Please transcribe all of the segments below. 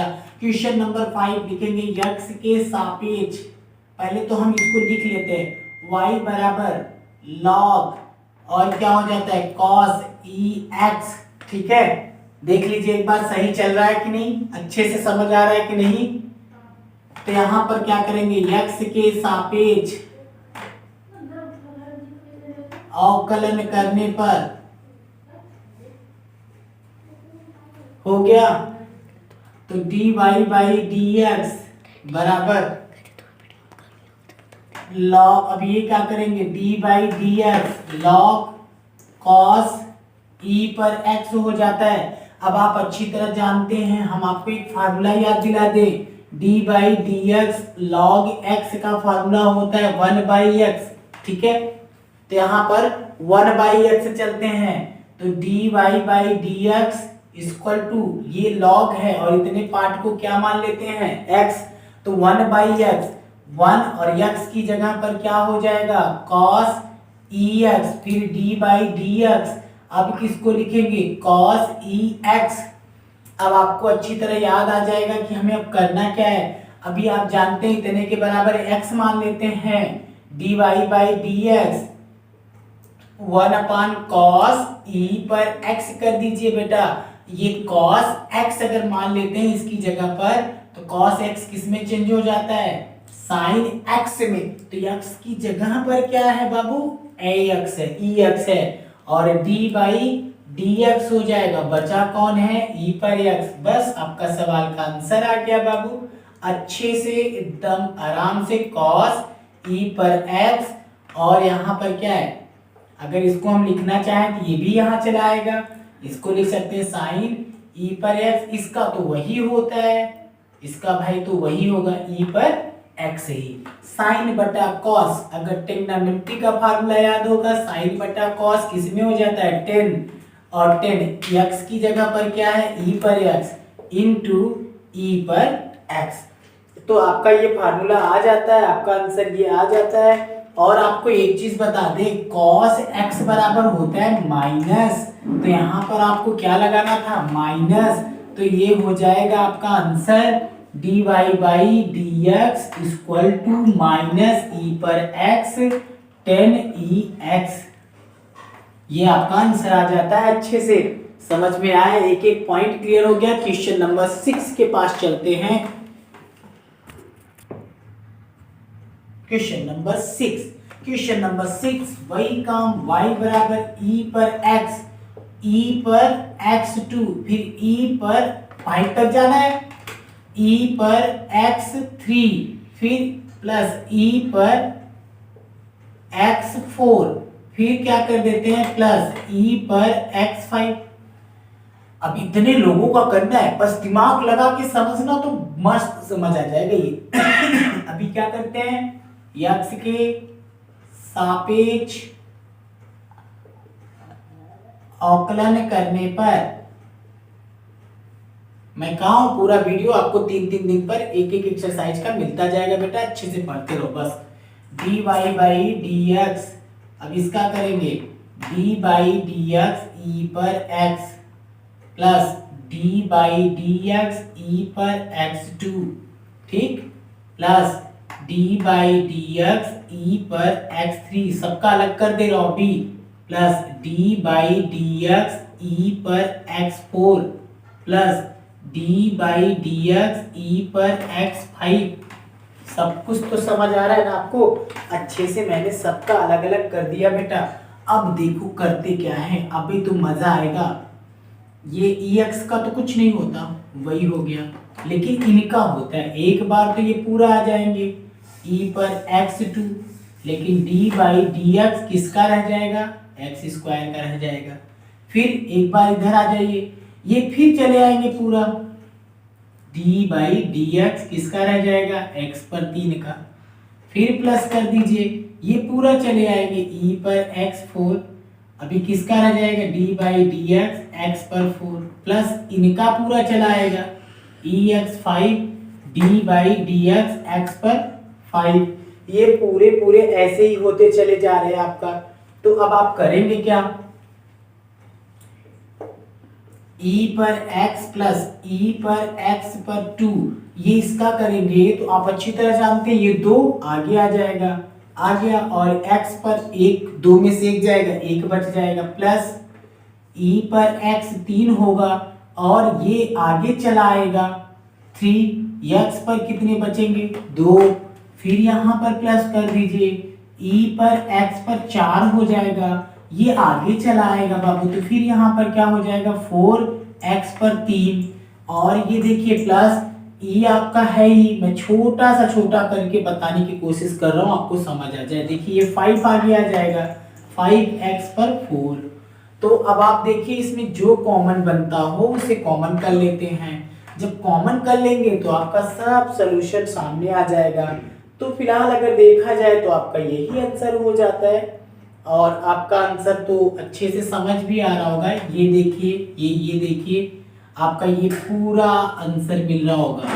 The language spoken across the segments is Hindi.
बेटा। क्वेश्चन नंबर 5 लिखेंगे x के सापेक्ष, पहले तो हम इसको लिख लेते हैं y बराबर log और क्या हो जाता है cos ex। ठीक है, देख लीजिए एक बार सही चल रहा है कि नहीं, अच्छे से समझ आ रहा है कि नहीं। तो यहां पर क्या करेंगे x के सापेक्ष अवकलन करने पर हो गया, तो dy बाई dx बराबर log, अब ये क्या करेंगे d by dx log cos e पर x हो जाता है। अब आप अच्छी तरह जानते हैं, हम आपको एक फार्मूला याद दिला दें, d by dx log x का फार्मूला होता है 1 बाई x। ठीक है, तो यहाँ पर 1 बाई x चलते हैं, तो dy by dx equal to ये log है और इतने पार्ट को क्या मान लेते हैं x, तो 1 बाई x, 1 और x की जगह पर क्या हो जाएगा cos ex, फिर d बाई dx, अब किसको लिखेंगे cos ex। अब आपको अच्छी तरह याद आ जाएगा कि हमें अब करना क्या है। अभी आप जानते हैं इतने के बराबर x मान लेते हैं, dy by dx 1 upon cos e पर x कर दीजिए बेटा। ये cos x अगर मान लेते हैं इसकी जगह पर, तो cos x किस में चेंज हो जाता है sin x में, तो x की जगह पर क्या है बाबू ax है, ex है, और d बाई dx हो जाएगा, बचा कौन है e पर x। बस आपका सवाल का आंसर आ गया बाबू, अच्छे से एकदम आराम से cos e पर x, और यहाँ पर क्या है, अगर इसको हम लिखना चाहें तो ये भी यहाँ चला आएगा, इसको लिख सकते हैं sin e पर x, इसका तो वही होता है, इसका भाई तो वही होगा e पर x ही, sin बटा cos, अगर ट्रिग्नोमेट्री का फार्मूला याद होगा sin बटा cos किस में हो जाता है 10, और 10 x की जगह पर क्या है e पर x इंटू e पर x, तो आपका ये फार्मूला आ जाता है, आपका आंसर ये आ जाता है। और आपको एक चीज बता दे, cos x बराबर होता है माइनस, तो यहाँ पर आपको क्या लगाना था माइनस, तो ये हो जाएगा आपका answer dy by dx equal to minus e पर x 10ex, ये आपका आंसर आ जाता है। अच्छे से समझ में आया, एक एक पॉइंट क्लियर हो गया। क्वेश्चन नंबर 6 के पास चलते हैं। क्वेश्चन नंबर 6 वही काम, y बराबर e पर x2, फिर e पर 5 तक जाना है, e पर x3, फिर प्लस e पर x4, फिर क्या कर देते हैं प्लस e पर x5। अब इतने लोगों का करना है, बस दिमाग लगा के समझना तो मस्त समझ आ जाएगा ये। अभी क्या करते हैं, x के सापेक्ष अवकलन करने पर, मैं कहा हूं पूरा वीडियो आपको 3-3 दिन पर एक एक एक्सरसाइज का मिलता जाएगा बेटा, अच्छे से पढ़ते रहो बस। dy बाई dx, अब इसका करेंगे d बाई dx e पर x plus d by dx e पर x2, ठीक, plus d by dx e पर x3, सबका अलग कर दे रहा हूं b, plus d by dx e पर x4 plus d by dx e पर x5। सब कुछ तो समझ आ रहा है ना आपको, अच्छे से मैंने सबका अलग अलग कर दिया बेटा। अब देखो करते क्या है, अभी तो मजा आएगा। ये ex का तो कुछ नहीं होता, वही हो गया, लेकिन इनका होता है, एक बार तो ये पूरा आ जाएंगे e पर x2, लेकिन d बाई dx किसका रह जाएगा x स्क्वायर का रह जाएगा। फिर एक बार इधर आ जाइए, ये फिर चले आएंगे पूरा, d बाई dx किसका रह जाएगा x पर 3 का, फिर प्लस कर दीजिए, ये पूरा चले आएंगे e पर x4, अभी किसका रह जाएगा d बाई dx x पर 4 प्लस इनका पूरा चला आएगा ex5 d by dx x पर 5। ये पूरे पूरे ऐसे ही होते चले जा रहे हैं आपका। तो अब आप करेंगे क्या, ई पर x प्लस ई पर x पर 2, ये इसका करेंगे तो आप अच्छी तरह जानते हैं ये 2 आगे आ जाएगा, आ गया, और x पर 1, 2 में से 1 जाएगा, 1 बच जाएगा, प्लस ई पर x 3 होगा और ये आगे चला आएगा 3, x पर कितने बचेंगे 2, फिर यहाँ पर प्लस कर दीजिए, ई पर x पर 4 हो जाएगा, ये आगे चला आएगा बाबू, तो फिर यहाँ पर क्या हो जाएगा 4x पर 3, और ये देखिए प्लस ई आपका है ही, मैं छोटा सा छोटा करके बताने की कोशिश कर रहा हूँ आपको समझ आ जाए। देखिए ये 5 आगे आ जाएगा, 5x पर 4। तो अब आप देखिए इसमें जो कॉमन बनता हो उसे कॉमन कर लेते हैं, जब कॉमन कर लेंगे तो आपका सब सॉल्यूशन सामने आ जाएगा। तो फिलहाल अगर देखा जाए तो आपका यही आंसर हो जाता है, और आपका आंसर तो अच्छे से समझ भी आ रहा होगा। ये देखिए, ये देखिए आपका ये पूरा आंसर मिल रहा होगा,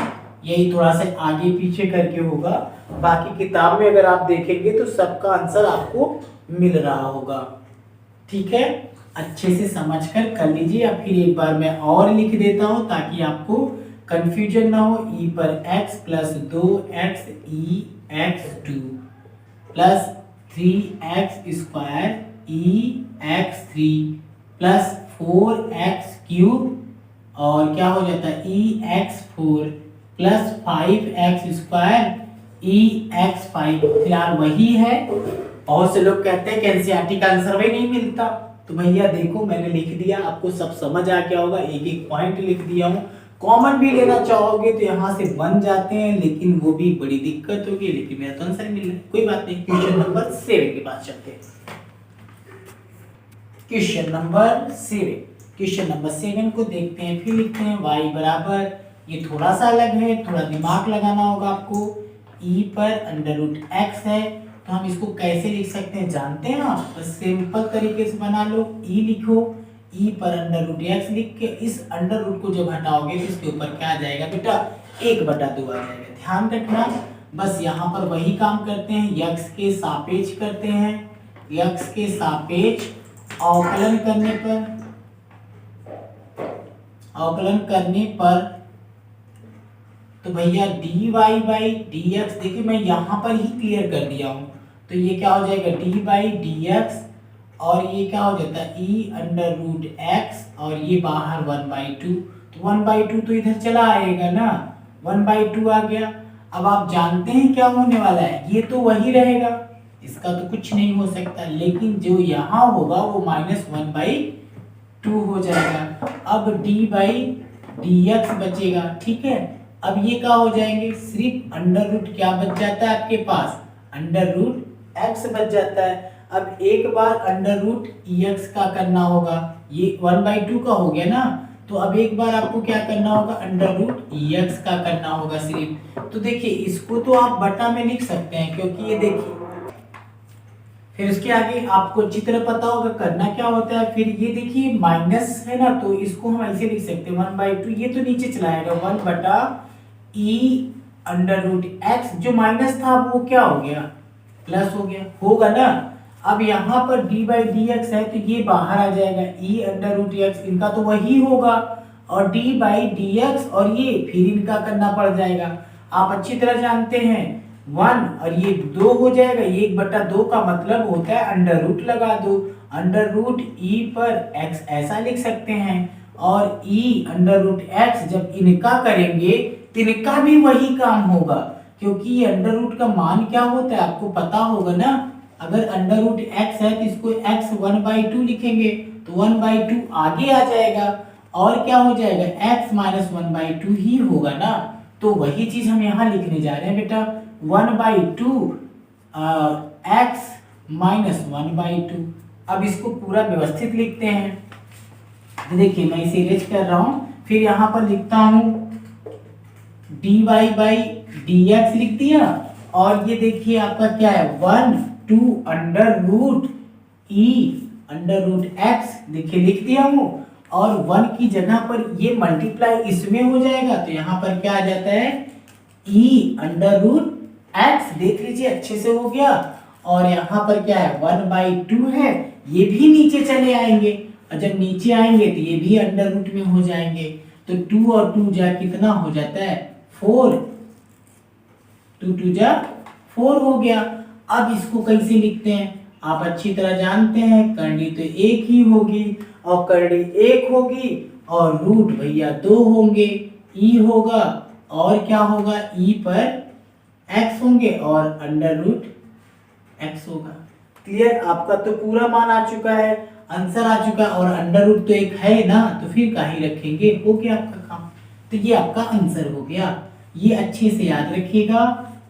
यही थोड़ा सा आगे पीछे करके होगा, बाकी किताब में अगर आप देखेंगे तो सबका आंसर आपको मिल रहा होगा। ठीक है, अच्छे से समझकर कर लीजिए। अब फिर एक बार मैं और लिख देता हूँ ताकि आपको कंफ्यूजन ना हो। ई पर x प्लस 2x ई x 2 प्लस 3x स्क्वायर ई x 3 प्लस 4x क्यूब, और क्या हो जाता है ई x 4 प्लस 5x स्क्वायर ई x 5। फिलहाल वही है, बहुत से लोग कहते हैं कि एनसीईआरटी का आंसर वही नहीं मिलता, तो भैया देखो मैंने लिख दिया, आपको सब समझ आ गया होगा, एक एक पॉइंट लिख दिया हूँ। कॉमन भी लेना चाहोगे तो यहाँ से बन जाते हैं, लेकिन वो भी बड़ी दिक्कत होगी, लेकिन मेरा तो आंसर मिल रहा है, कोई बात नहीं। क्वेश्चन नंबर 7 के पास चलते हैं। क्वेश्चन नंबर 7 को देखते हैं, फिर लिखते हैं y बराबर, ये थोड़ा सा अलग है, थोड़ा दिमाग लगाना होगा आपको। e पर अंडर रूट x है, तो हम इसको कैसे लिख सकते हैं जानते हैं आप, तो सिंपल तरीके से बना लो, e लिखो, e पर अंडर रूट x लिख के इस अंडर रूट को जब हटाओगे तो इसके ऊपर क्या आ जाएगा बेटा 1/2 आ जाएगा। ध्यान रखना, बस यहाँ पर वही काम करते हैं, x के सापेक्ष करते हैं, x के सापेक्ष अवकलन करने पर तो भैया dy बाई dx, देखिए मैं यहाँ पर ही क्लियर कर दिया हूँ, तो ये क्या हो जाएगा dy बाई dx, और ये क्या हो जाता है e अंडर रूट x, और ये बाहर 1/2, तो 1/2 तो इधर चला आएगा ना, 1/2 आ गया। अब आप जानते हैं क्या होने वाला है, ये तो वही रहेगा, इसका तो कुछ नहीं हो सकता, लेकिन जो यहाँ होगा वो -1/2 हो जाएगा। अब d बाई dx बचेगा, ठीक है। अब ये क्या हो जाएंगे, सिर्फ अंडर रूट क्या बच जाता है आपके पास, अंडर रूट x बच जाता है। अब एक बार अंडर रूट ex का करना होगा, ये 1/2 का हो गया ना, तो अब एक बार आपको क्या करना होगा, अंडर रूट ex का करना होगा सिर्फ। तो देखिए इसको तो आप बटा में लिख सकते हैं, क्योंकि ये देखिए फिर उसके आगे आपको अच्छी तरह पता होगा करना क्या होता है। फिर ये देखिए माइनस है ना, तो इसको हम ऐसे लिख सकते हैं 1/2, ये तो नीचे चला आएगा 1/e अंडर रूट x, जो माइनस था वो क्या हो गया प्लस हो गया, होगा ना। अब यहाँ पर d बाई dx है तो ये बाहर आ जाएगा, e अंडर रूट x इनका तो वही होगा, और d बाई dx, और ये फिर इनका करना पड़ जाएगा। आप अच्छी तरह जानते हैं 1 और ये 2 हो जाएगा, 1/2 का मतलब होता है अंडर रूट लगा दो, अंडर रूट e पर x ऐसा लिख सकते हैं, और e अंडर रूट x जब इनका करेंगे तो इनका भी वही काम होगा, क्योंकि ये अंडर रूट का मान क्या होता है आपको पता होगा ना। अगर अंडर रूट x है तो इसको x 1/2 लिखेंगे, तो 1/2 आगे आ जाएगा, और क्या हो जाएगा x माइनस 1/2 ही होगा ना। तो वही चीज हम यहाँ लिखने जा रहे हैं बेटा, 1/2 x माइनस 1/2। अब इसको पूरा व्यवस्थित लिखते हैं, तो देखिए मैं इसे इरेज कर रहा हूँ, फिर यहाँ पर लिखता हूँ dy बाई dx लिख दिया, और ये देखिए आपका क्या है 1/2 under root e under root x, देखिए लिख दिया हूँ, और 1 की जगह पर ये मल्टीप्लाई इसमें हो जाएगा, तो यहाँ पर क्या आ जाता है e अंडर रूट x, देख लीजिए अच्छे से हो गया, और यहाँ पर क्या है 1/2 है, ये भी नीचे चले आएंगे, और जब नीचे आएंगे तो ये भी अंडर रूट में हो जाएंगे। तो 2 और 2 जा कितना हो जाता है 4, 2 2 जा 4 हो गया। अब इसको कैसे लिखते हैं आप अच्छी तरह जानते हैं, करनी तो एक ही होगी और करनी एक होगी और रूट भैया 2 होंगे, ई होगा और क्या होगा ई पर एक्स होंगे और अंडर रूट एक्स होगा। क्लियर, आपका तो पूरा मान आ चुका है, आंसर आ चुका है और अंडर रूट तो एक है ना, तो फिर काहे रखेंगे, हो गया आपका काम। तो ये आपका आंसर हो गया। ये अच्छे से याद रखिएगा,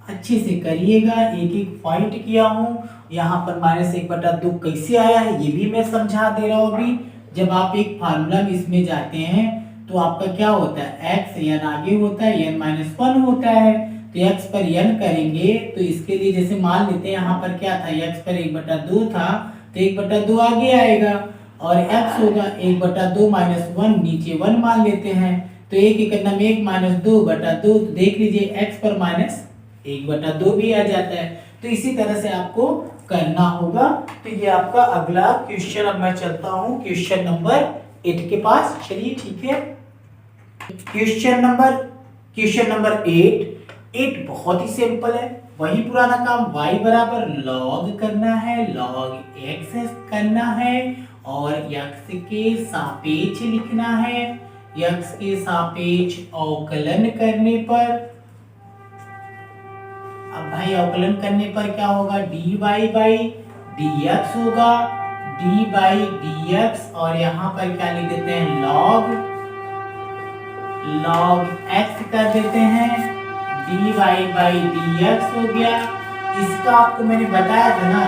अच्छे से करिएगा, एक एक पॉइंट किया हूँ। यहाँ पर -1/2 कैसे आया है ये भी मैं समझा दे रहा हूँ अभी। जब आप एक फार्मूला में इसमें जाते हैं तो आपका क्या होता है x n आगे होता है, n-1 होता है। तो x पर n करेंगे तो इसके लिए जैसे मान लेते हैं यहाँ पर क्या था, x पर 1/2 था तो 1/2 आगे आएगा और x होगा 1/2 - 1, नीचे 1 मान लेते हैं तो 1 × 1 - 2/2। तो देख लीजिए x पर -1/2 भी आ जाता है। तो इसी तरह से आपको करना होगा। तो ये आपका अगला क्वेश्चन, अब मैं चलता हूँ क्वेश्चन नंबर 8 के पास। चलिए ठीक है, क्वेश्चन नंबर 8 बहुत ही सिंपल है, वही पुराना काम, y बराबर log करना है, log x करना है और x के सापेक्ष लिखना है। x के सापेक्ष अवकलन करने पर, अब भाई अवकलन करने पर क्या होगा, dy/dx होगा, d/dx और यहाँ पर क्या लिख देते हैं log x कर देते हैं, dy/dx हो गया। इसका आपको मैंने बताया था ना,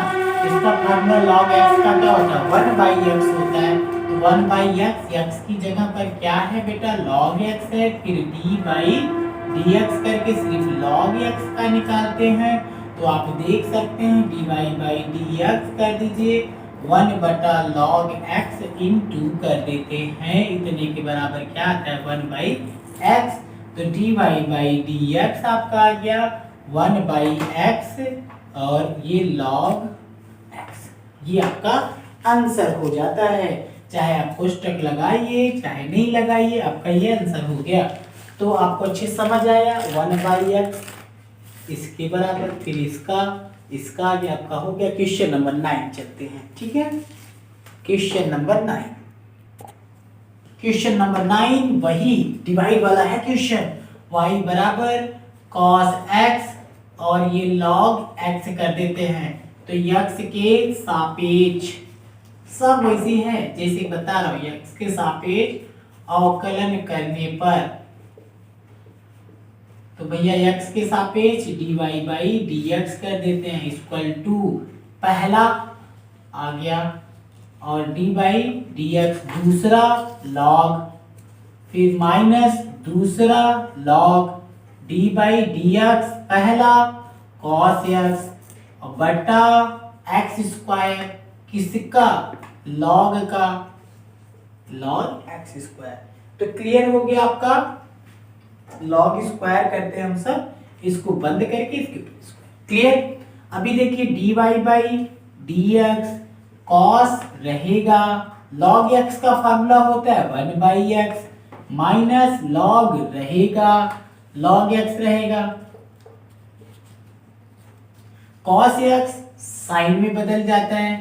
इसका फॉर्मूला log x का क्या होता है 1/x होता है। तो 1/x, x की जगह पर क्या है बेटा log x है, फिर dy/dx करके सिर्फ log x का निकालते हैं। तो आप देख सकते हैं dy/dx कर दीजिए 1/log x * कर देते हैं, इतने के बराबर क्या आता है 1/x। तो dy/dx आपका आ गया 1/x और ये log x, ये आपका आंसर हो जाता है। चाहे आप कोष्टक लगाइए चाहे नहीं लगाइए, आपका ये आंसर हो गया। तो आपको अच्छे समझ आया 1/x इसके बराबर, फिर इसका आगे आपका हो गया। क्वेश्चन नंबर 9 चलते हैं, ठीक है। क्वेश्चन नंबर 9 वही डिवाइड वाला है क्वेश्चन, y बराबर cos x और ये log x कर देते हैं। तो x के सापेक्ष सब वैसे है जैसे बता रहा हूँ, x के सापेक्ष अवकलन करने पर, तो भैया x के सापेक्ष dy/dx कर देते हैं इक्वल टू पहला आ गया और dy/dx दूसरा log, फिर माइनस दूसरा log, dy/dx पहला cos x और बटा x² किसका log का, log x²। तो क्लियर हो गया आपका, log स्क्वायर करते हैं हम सब, इसको बंद करके इसके क्लियर। अभी देखिए dy/dx cos रहेगा, log x का फार्मूला होता है 1/x माइनस log रहेगा, log x रहेगा, cos x साइन में बदल जाता है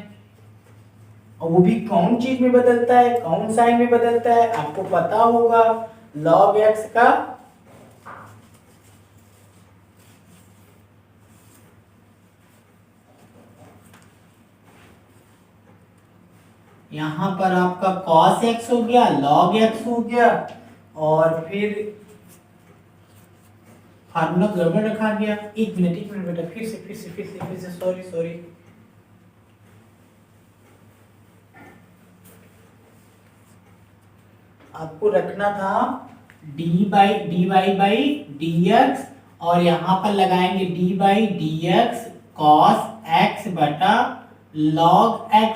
और वो भी कौन चीज में बदलता है, कौन साइन में बदलता है आपको पता होगा। log x का यहां पर आपका cos x हो गया, log x हो गया और फिर फार्मूला गड़बड़ रखा गया। एक मिनट बेटा, फिर से सॉरी। आपको रखना था dy/dx और यहाँ पर लगाएंगे dy/dx cos x बटा log x।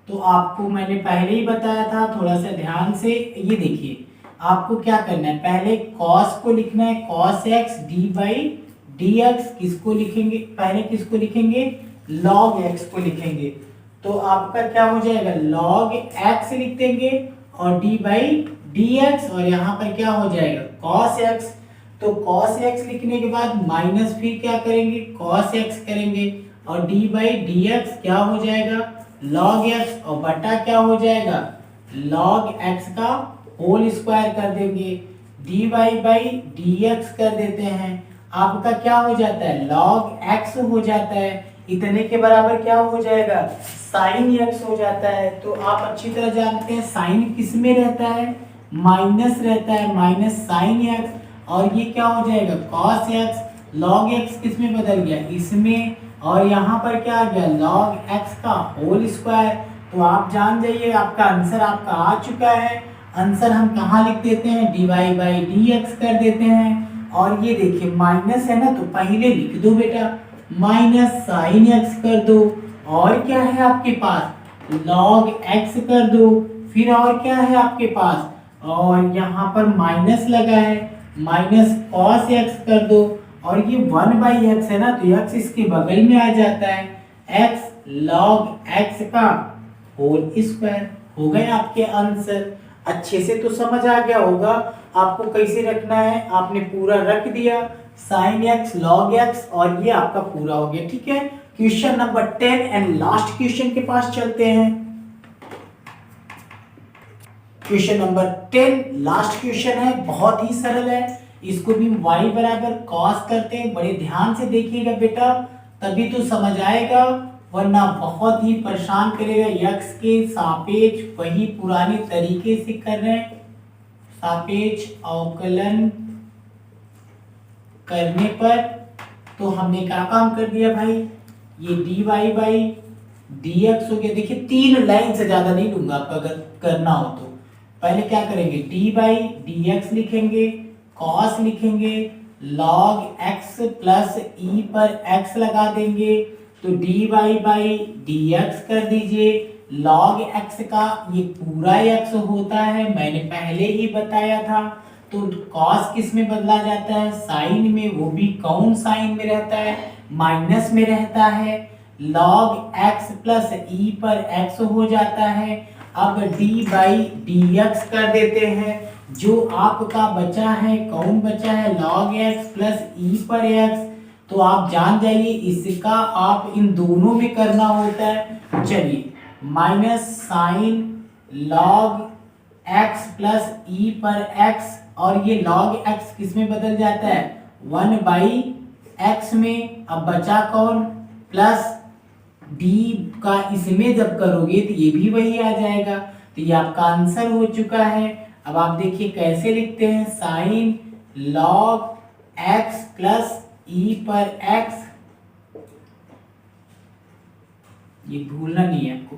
तो आपको मैंने पहले ही बताया था, थोड़ा सा ध्यान से ये देखिए, आपको क्या करना है, पहले cos को लिखना है cos x dy/dx, किसको लिखेंगे पहले, किसको लिखेंगे log x को लिखेंगे। तो आपका क्या हो जाएगा, log x लिख देंगे और d बाई डी एक्स, और यहाँ पर क्या हो जाएगा cos x। तो cos x लिखने के बाद माइनस फिर क्या करेंगे cos x करेंगे, और d बाई डी एक्स क्या हो जाएगा log x, और बटा क्या हो जाएगा log x का होल स्क्वायर कर देंगे, dy बाई डी एक्स कर देते हैं, आपका क्या हो जाता है log x हो जाता है, इतने के बराबर क्या हो जाएगा sin x हो जाता है। तो आप अच्छी तरह जानते हैं साइन किस में रहता है, माइनस रहता है, माइनस sin x, और ये क्या हो जाएगा cos x, log x किस में बदल गया इसमें, और यहाँ पर क्या आ गया log x का होल स्क्वायर। तो आप जान जाइए आपका आंसर आपका आ चुका है। आंसर हम कहाँ लिख देते हैं, dy बाई डी एक्स कर देते हैं, और ये देखिए माइनस है ना तो पहले लिख दो बेटा, माइनस साइन एक्स कर दो, और क्या है आपके पास log x कर दो, फिर और क्या है आपके पास, और यहाँ पर माइनस लगा है माइनस cos x कर दो, और ये 1/x है ना तो x इसके बगल में आ जाता है, x log x का होल स्क्वायर। हो गए आपके आंसर। अच्छे से तो समझ आ गया होगा आपको कैसे रखना है, आपने पूरा रख दिया sin x log x, और ये आपका पूरा हो गया। ठीक है, question number 10 and last question के पास चलते हैं। क्वेश्चन नंबर 10 लास्ट क्वेश्चन है, बहुत ही सरल है, इसको भी y बराबर cos करते हैं। बड़े ध्यान से देखिएगा बेटा, तभी तो समझ आएगा, वरना बहुत ही परेशान करेगा। x के सापेक्ष वही पुराने तरीके से कर रहे हैं, सापेक्ष अवकलन करने पर तो हमने क्या काम कर दिया भाई, ये dy बाई dx हो गया। देखिए 3 लाइन से ज्यादा नहीं लूंगा आपका, अगर करना हो तो पहले क्या करेंगे d बाई डी एक्स लिखेंगे, cos लिखेंगे, log x प्लस e पर x लगा देंगे, तो dy बाई डी एक्स कर दीजिए, log x का ये पूरा x होता है, मैंने पहले ही बताया था। तो cos किस में बदला जाता है, साइन में, वो भी कौन साइन में रहता है, माइनस में रहता है, log x प्लस e पर x हो जाता है। अब d बाई डी एक्स कर देते हैं, जो आपका बचा है कौन बचा है log x प्लस e पर x, तो आप जान जाइए इसका आप इन दोनों में करना होता है। चलिए minus sine log x plus e पर x, और ये log x किस में बदल जाता है 1/x में, अब बचा कौन प्लस d का इसमें जब करोगे तो ये भी वही आ जाएगा। तो ये आपका आंसर हो चुका है। अब आप देखिए कैसे लिखते हैं, sine log x plus e पर x, ये भूलना नहीं है आपको।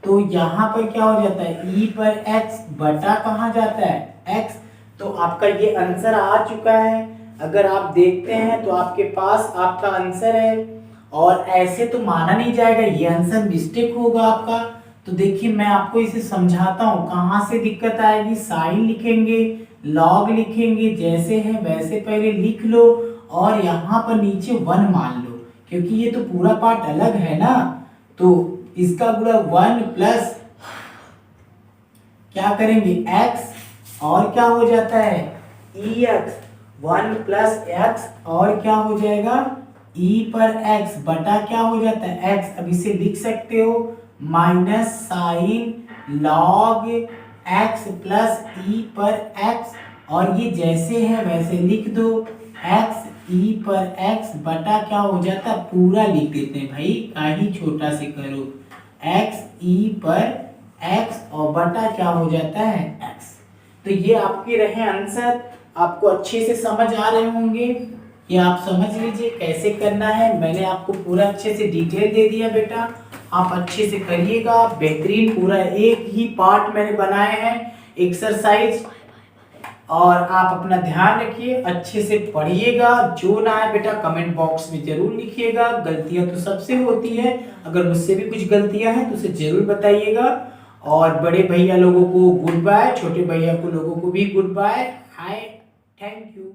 तो यहाँ पर क्या हो जाता है e पर x बटा कहाँ जाता है x, तो आपका ये आंसर आ चुका है। अगर आप देखते हैं तो आपके पास आपका आंसर है, और ऐसे तो माना नहीं जाएगा, ये आंसर मिस्टेक होगा आपका। तो देखिए मैं आपको इसे समझाता हूँ कहाँ से दिक्कत आएगी। साइन लिखेंगे, लॉग लिखेंगे, जैसे है वैसे पहले लिख लो, और यहाँ पर नीचे 1 मान लो, क्योंकि ये तो पूरा पार्ट अलग है ना, तो इसका पूरा 1 प्लस क्या करेंगे x, और क्या हो जाता है ex, 1 प्लस x, और क्या हो जाएगा e पर x बटा क्या हो जाता है x। अब इसे लिख सकते हो minus sine log x plus e पर x, और ये जैसे है वैसे लिख दो, x e पर x बटा क्या हो जाता है, पूरा लिख देते हैं भाई, कहीं छोटा से करो, x e पर x और बटा क्या हो जाता है x। तो ये आपके रहे आंसर, आपको अच्छे से समझ आ रहे होंगे, ये आप समझ लीजिए कैसे करना है। मैंने आपको पूरा अच्छे से डिटेल दे दिया बेटा, आप अच्छे से करिएगा, बेहतरीन, पूरा एक ही पार्ट मैंने बनाए हैं एक्सरसाइज, और आप अपना ध्यान रखिए, अच्छे से पढ़िएगा। जो ना है बेटा कमेंट बॉक्स में जरूर लिखिएगा, गलतियां तो सबसे होती है, अगर मुझसे भी कुछ गलतियां हैं तो उसे जरूर बताइएगा। और बड़े भैया लोगों को गुड बाय, छोटे भैया को लोगों को भी goodbye, hi, thank you.